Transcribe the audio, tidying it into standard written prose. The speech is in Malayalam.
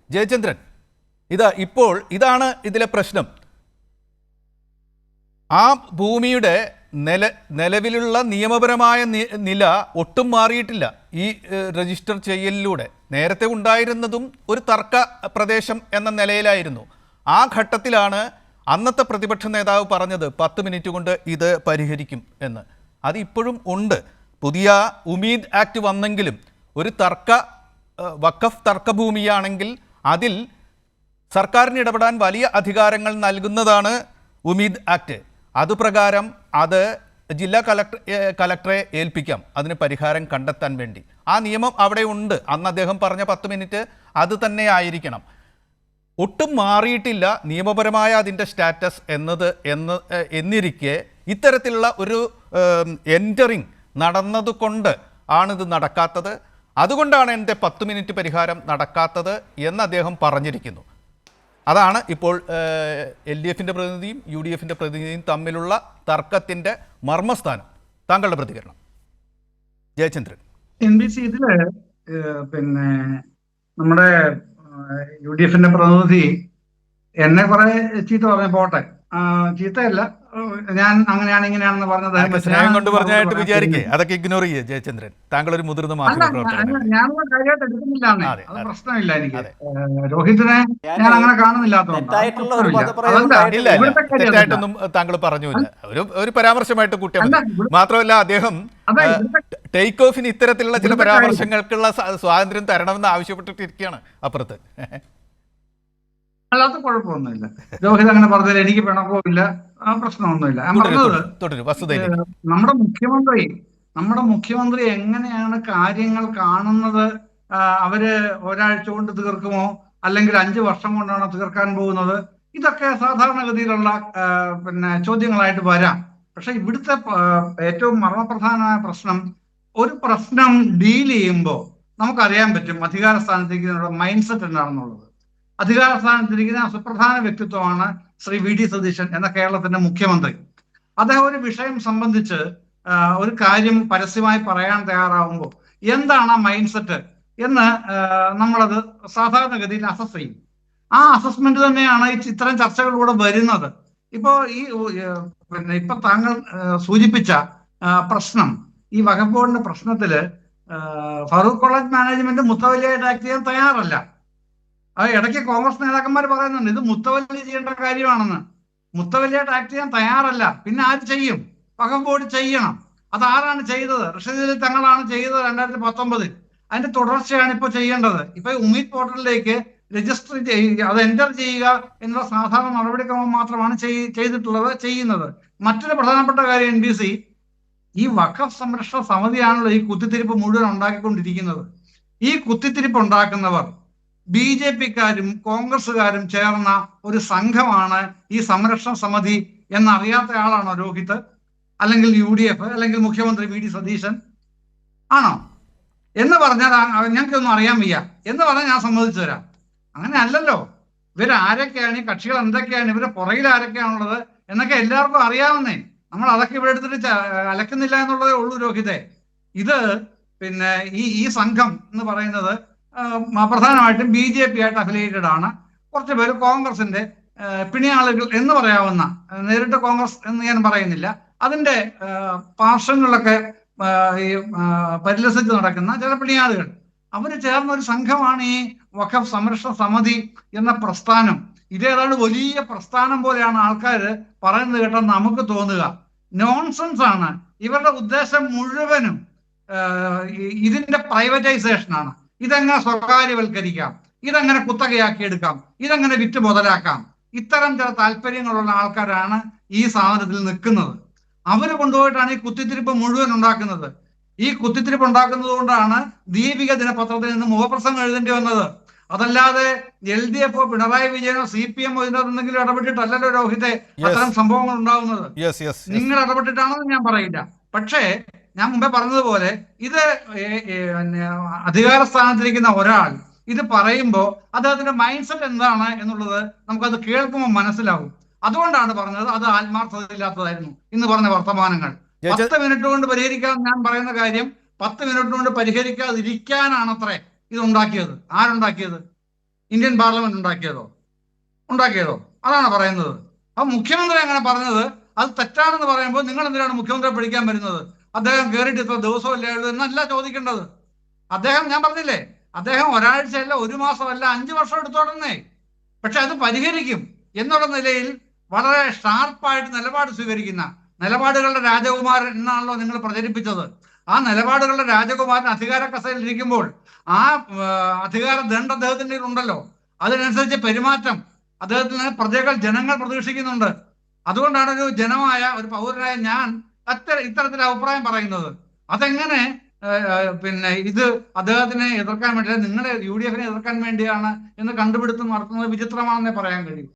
ജയചന്ദ്രൻ, ഇതാണ് ഇതിലെ പ്രശ്നം. ആ ഭൂമിയുടെ നിലവിലുള്ള നിയമപരമായ നില ഒട്ടും മാറിയിട്ടില്ല ഈ രജിസ്റ്റർ ചെയ്യലിലൂടെ. നേരത്തെ ഉണ്ടായിരുന്നതും ഒരു തർക്ക പ്രദേശം എന്ന നിലയിലായിരുന്നു. ആ ഘട്ടത്തിലാണ് അന്നത്തെ പ്രതിപക്ഷ നേതാവ് പറഞ്ഞത് 10 മിനിറ്റ് കൊണ്ട് ഇത് പരിഹരിക്കും എന്ന്. അത് ഇപ്പോഴും ഉണ്ട്. പുതിയ ഉമീദ് ആക്ട് വന്നെങ്കിലും ഒരു വഖഫ് തർക്കഭൂമിയാണെങ്കിൽ അതിൽ സർക്കാരിന് ഇടപെടാൻ വലിയ അധികാരങ്ങൾ നൽകുന്നതാണ് ഉമീദ് ആക്ട്. അതുപ്രകാരം അത് ജില്ലാ കളക്ടറെ ഏൽപ്പിക്കാം അതിന് പരിഹാരം കണ്ടെത്താൻ വേണ്ടി. ആ നിയമം അവിടെ ഉണ്ട്. അന്ന് അദ്ദേഹം പറഞ്ഞ 10 മിനിറ്റ് അത് തന്നെ ആയിരിക്കണം. ഒട്ടും മാറിയിട്ടില്ല നിയമപരമായ അതിൻ്റെ സ്റ്റാറ്റസ് എന്നിരിക്കെ ഇത്തരത്തിലുള്ള ഒരു എൻറ്ററിങ് നടന്നതുകൊണ്ട് ആണിത് നടക്കാത്തത്. അതുകൊണ്ടാണ് എൻ്റെ 10 മിനിറ്റ് പരിഹാരം നടക്കാത്തത് എന്ന് അദ്ദേഹം പറഞ്ഞിരിക്കുന്നു. അതാണ് ഇപ്പോൾ LDFിൻ്റെ പ്രതിനിധിയും UDFിൻ്റെ പ്രതിനിധിയും തമ്മിലുള്ള തർക്കത്തിൻ്റെ മർമ്മസ്ഥാനം. താങ്കളുടെ പ്രതികരണം ജയചന്ദ്രൻ. NBC ഇതില് പിന്നെ നമ്മുടെ UDFിന്റെ പ്രതിനിധി എന്നെ കുറെ ചീത്ത പറഞ്ഞു. പോട്ടെ, ചീത്തയല്ല, ഞാൻ അങ്ങനെയാണ് ഇങ്ങനെയാണെന്ന് പറഞ്ഞത് സ്നേഹം കൊണ്ട് പറഞ്ഞായിട്ട് വിചാരിക്കേ, അതൊക്കെ ഇഗ്നോർ ചെയ്യേ ജയചന്ദ്രൻ. താങ്കൾ ഒരു മുതിർന്ന മാധ്യമപ്രവർത്തകനാണ്. ഞാനൊന്നും കാര്യമായിട്ട് എടുക്കുന്നില്ല, അത് പ്രശ്നമില്ല. എനിക്ക് രോഹിത്തിനെ ഞാൻ അങ്ങനെ കാണുന്നില്ലാത്തതുകൊണ്ട് തെറ്റായിട്ടൊന്നും താങ്കൾ പറഞ്ഞില്ല. ഒരു പരാമർശമായിട്ട് കൂട്ടിയാൽ മതി. മാത്രമല്ല അദ്ദേഹം ടേക്ക് ഓഫിന് ഇത്തരത്തിലുള്ള ചില പരാമർശങ്ങൾക്കുള്ള സ്വാതന്ത്ര്യം തരണമെന്ന് ആവശ്യപ്പെട്ടിട്ടിരിക്കുകയാണ് അപ്പുറത്ത്. അല്ലാത്ത കുഴപ്പമൊന്നുമില്ല. രോഹിത് അങ്ങനെ പറഞ്ഞാൽ എനിക്ക് പിണക്കവുമില്ല, പ്രശ്നമൊന്നുമില്ല. ഞാൻ പറഞ്ഞത് നമ്മുടെ മുഖ്യമന്ത്രി എങ്ങനെയാണ് കാര്യങ്ങൾ കാണുന്നത്. അവര് ഒരാഴ്ച കൊണ്ട് തീർക്കുമോ അല്ലെങ്കിൽ 5 വർഷം കൊണ്ടാണോ തീർക്കാൻ പോകുന്നത്? ഇതൊക്കെ സാധാരണഗതിയിലുള്ള ചോദ്യങ്ങളായിട്ട് വരാം. പക്ഷെ ഇവിടുത്തെ ഏറ്റവും മർമ്മപ്രധാനമായ പ്രശ്നം, ഒരു പ്രശ്നം ഡീൽ ചെയ്യുമ്പോൾ നമുക്കറിയാൻ പറ്റും അധികാര സ്ഥാനത്തേക്ക് മൈൻഡ് സെറ്റ് എന്താണെന്നുള്ളത്. അധികാര സ്ഥാനത്തിരിക്കുന്ന സുപ്രധാന വ്യക്തിത്വമാണ് ശ്രീ VD സതീശൻ എന്ന കേരളത്തിന്റെ മുഖ്യമന്ത്രി. അദ്ദേഹം ഒരു വിഷയം സംബന്ധിച്ച് ഒരു കാര്യം പരസ്യമായി പറയാൻ തയ്യാറാവുമ്പോൾ എന്താണ് ആ മൈൻഡ് സെറ്റ് എന്ന് നമ്മളത് സാധാരണഗതിയിൽ അസസ് ചെയ്യും. ആ അസസ്മെന്റ് തന്നെയാണ് ഇത്തരം ചർച്ചകളിലൂടെ വരുന്നത്. ഇപ്പോ ഇപ്പൊ താങ്കൾ സൂചിപ്പിച്ച പ്രശ്നം, ഈ വഖഫ് ബോർഡിന്റെ പ്രശ്നത്തില് ഫറൂഖ് കോളേജ് മാനേജ്മെന്റ് മുത്തവല്ലിയായിട്ട് ആക്ട് ചെയ്യാൻ തയ്യാറല്ല. അത് ഇടയ്ക്ക് കോൺഗ്രസ് നേതാക്കന്മാർ പറയുന്നുണ്ട് ഇത് മുത്തവല്ലി ചെയ്യേണ്ട കാര്യമാണെന്ന്. മുത്തവല്ലിയായിട്ട് ആക്ട് ചെയ്യാൻ തയ്യാറല്ല. പിന്നെ ആര് ചെയ്യും? വഖഫ് ബോർഡ് ചെയ്യണം. അത് ആരാണ് ചെയ്തത്? റഷീദ് തങ്ങളാണ് ചെയ്തത് 2019. അതിന്റെ തുടർച്ചയാണ് ഇപ്പൊ ചെയ്യേണ്ടത്. ഇപ്പൊ ഉമീദ് പോർട്ടലിലേക്ക് രജിസ്റ്റർ ചെയ്യുക, അത് എൻ്റർ ചെയ്യുക എന്നുള്ള സാധാരണ നടപടിക്രമം മാത്രമാണ് ചെയ്യുന്നത്. മറ്റൊരു പ്രധാനപ്പെട്ട കാര്യം, NBC ഈ വഖഫ് സംരക്ഷണ സമിതിയാണല്ലോ ഈ കുത്തിത്തിരിപ്പ് മുഴുവൻ ഉണ്ടാക്കിക്കൊണ്ടിരിക്കുന്നത്. ഈ കുത്തിത്തിരിപ്പ് ഉണ്ടാക്കുന്നവർ BJPക്കാരും കോൺഗ്രസ്സുകാരും ചേർന്ന ഒരു സംഘമാണ് ഈ സംരക്ഷണ സമിതി എന്നറിയാത്ത ആളാണോ രോഹിത്? അല്ലെങ്കിൽ UDF അല്ലെങ്കിൽ മുഖ്യമന്ത്രി VD സതീശൻ ആണോ? എന്ന് പറഞ്ഞാൽ ഞങ്ങൾക്കൊന്നും അറിയാൻ വയ്യ എന്ന് പറഞ്ഞാൽ ഞാൻ സമ്മതിച്ചു തരാം. അങ്ങനെ അല്ലല്ലോ. ഇവരാരൊക്കെയാണ്, ഈ കക്ഷികൾ എന്തൊക്കെയാണ്, ഇവരുടെ പുറകിൽ ആരൊക്കെയാണുള്ളത് എന്നൊക്കെ എല്ലാവർക്കും അറിയാവുന്നേ. നമ്മൾ അതൊക്കെ ഇവിടെ എടുത്തിട്ട് അലക്കുന്നില്ല എന്നുള്ളതേ ഉള്ളൂ രോഹിതേ. ഇത് ഈ സംഘം എന്ന് പറയുന്നത് പ്രധാനമായിട്ടും BJP ആയിട്ട് അഫിലിയേറ്റഡ് ആണ്. കുറച്ച് പേര് കോൺഗ്രസിന്റെ പിണിയാളുകൾ എന്ന് പറയാവുന്ന, നേരിട്ട് കോൺഗ്രസ് എന്ന് ഞാൻ പറയുന്നില്ല, അതിന്റെ പാർശ്വങ്ങളിലൊക്കെ പരിലസിച്ച് നടക്കുന്ന ചില പിണിയാളുകൾ, അവര് ചേർന്ന ഒരു സംഘമാണ് ഈ വഖഫ് സംരക്ഷണ സമിതി എന്ന പ്രസ്ഥാനം. ഇതേതാണ്ട് വലിയ പ്രസ്ഥാനം പോലെയാണ് ആൾക്കാർ പറയുന്നത് കേട്ടാൽ നമുക്ക് തോന്നുക. നോൺസെൻസ് ആണ്. ഇവരുടെ ഉദ്ദേശം മുഴുവനും ഇതിന്റെ പ്രൈവറ്റൈസേഷൻ ആണ്. ഇതെങ്ങനെ സ്വകാര്യവൽക്കരിക്കാം, ഇതെങ്ങനെ കുത്തകയാക്കി എടുക്കാം, ഇതെങ്ങനെ വിറ്റ് മുതലാക്കാം, ഇത്തരം ചില താല്പര്യങ്ങളുള്ള ആൾക്കാരാണ് ഈ സാധനത്തിൽ നിൽക്കുന്നത്. അവര് കൊണ്ടുപോയിട്ടാണ് ഈ കുത്തിത്തിരിപ്പ് മുഴുവൻ ഉണ്ടാക്കുന്നത്. ഈ കുത്തിത്തിരിപ്പ് ഉണ്ടാക്കുന്നത് കൊണ്ടാണ് ദീപിക ദിനപത്രത്തിൽ നിന്ന് മുഖപ്രസംഗം എഴുതേണ്ടി വന്നത്. അതല്ലാതെ LDF പിണറായി വിജയനോ CPM ഇതിനകത്തെന്തെങ്കിലും ഇടപെട്ടിട്ടല്ലല്ലോ രോഹിത്തെ അത്തരം സംഭവങ്ങൾ ഉണ്ടാവുന്നത്. നിങ്ങൾ ഇടപെട്ടിട്ടാണെന്ന് ഞാൻ പറയില്ല. പക്ഷേ ഞാൻ മുമ്പേ പറഞ്ഞതുപോലെ ഇത് അധികാര സ്ഥാനത്തിരിക്കുന്ന ഒരാൾ ഇത് പറയുമ്പോൾ അദ്ദേഹത്തിന്റെ മൈൻഡ് സെറ്റ് എന്താണ് എന്നുള്ളത് നമുക്കത് കേൾക്കുമ്പോൾ മനസ്സിലാവും. അതുകൊണ്ടാണ് പറഞ്ഞത് അത് ആത്മാർത്ഥതയില്ലാത്തതായിരുന്നു ഇന്ന് പറഞ്ഞ വർത്തമാനങ്ങൾ. 10 മിനിറ്റ് കൊണ്ട് പരിഹരിക്കാൻ ഞാൻ പറയുന്ന കാര്യം 10 മിനിറ്റ് കൊണ്ട് പരിഹരിക്കാതിരിക്കാനാണത്രേ ഇത് ഉണ്ടാക്കിയത്. ആരുണ്ടാക്കിയത്? ഇന്ത്യൻ പാർലമെന്റ് ഉണ്ടാക്കിയതോ അതാണ് പറയുന്നത്. അപ്പൊ മുഖ്യമന്ത്രി അങ്ങനെ പറഞ്ഞത് അത് തെറ്റാണെന്ന് പറയുമ്പോൾ നിങ്ങൾ എന്തിനാണ് മുഖ്യമന്ത്രിയെ പിടിക്കാൻ വരുന്നത്? അദ്ദേഹം കയറിയിട്ട് ഇത്ര ദിവസമല്ലേ ഉള്ളൂ എന്നല്ല ചോദിക്കേണ്ടത്. അദ്ദേഹം, ഞാൻ പറഞ്ഞില്ലേ, അദ്ദേഹം ഒരാഴ്ചയല്ല, 1 മാസമല്ല, 5 വർഷം എടുത്തോടുന്നേ. പക്ഷെ അത് പരിഹരിക്കും എന്നുള്ള നിലയിൽ വളരെ ഷാർപ്പായിട്ട് നിലപാട് സ്വീകരിക്കുന്ന, നിലപാടുകളുടെ രാജകുമാരൻ എന്നാണല്ലോ നിങ്ങൾ പ്രചരിപ്പിച്ചത്. ആ നിലപാടുകളുടെ രാജകുമാരൻ അധികാര കസേരയിൽ ഇരിക്കുമ്പോൾ ആ അധികാര ദണ്ഡ് അദ്ദേഹത്തിന്റെ ഉണ്ടല്ലോ. അതിനനുസരിച്ച് പെരുമാറ്റം അദ്ദേഹത്തിന് ജനങ്ങൾ പ്രതീക്ഷിക്കുന്നുണ്ട്. അതുകൊണ്ടാണ് ഒരു ജനമായ ഒരു പൗരനായ ഞാൻ ഇത്തരത്തിൽ അഭിപ്രായം പറയുന്നത്. അതെങ്ങനെ ഇത് അദ്ദേഹത്തിനെ എതിർക്കാൻ വേണ്ടി, നിങ്ങളുടെ UDF-നെ എതിർക്കാൻ വേണ്ടിയാണ് എന്ന് കണ്ടുപിടുത്തം നടത്തുന്നത് വിചിത്രമാണെന്നേ പറയാൻ കഴിയും.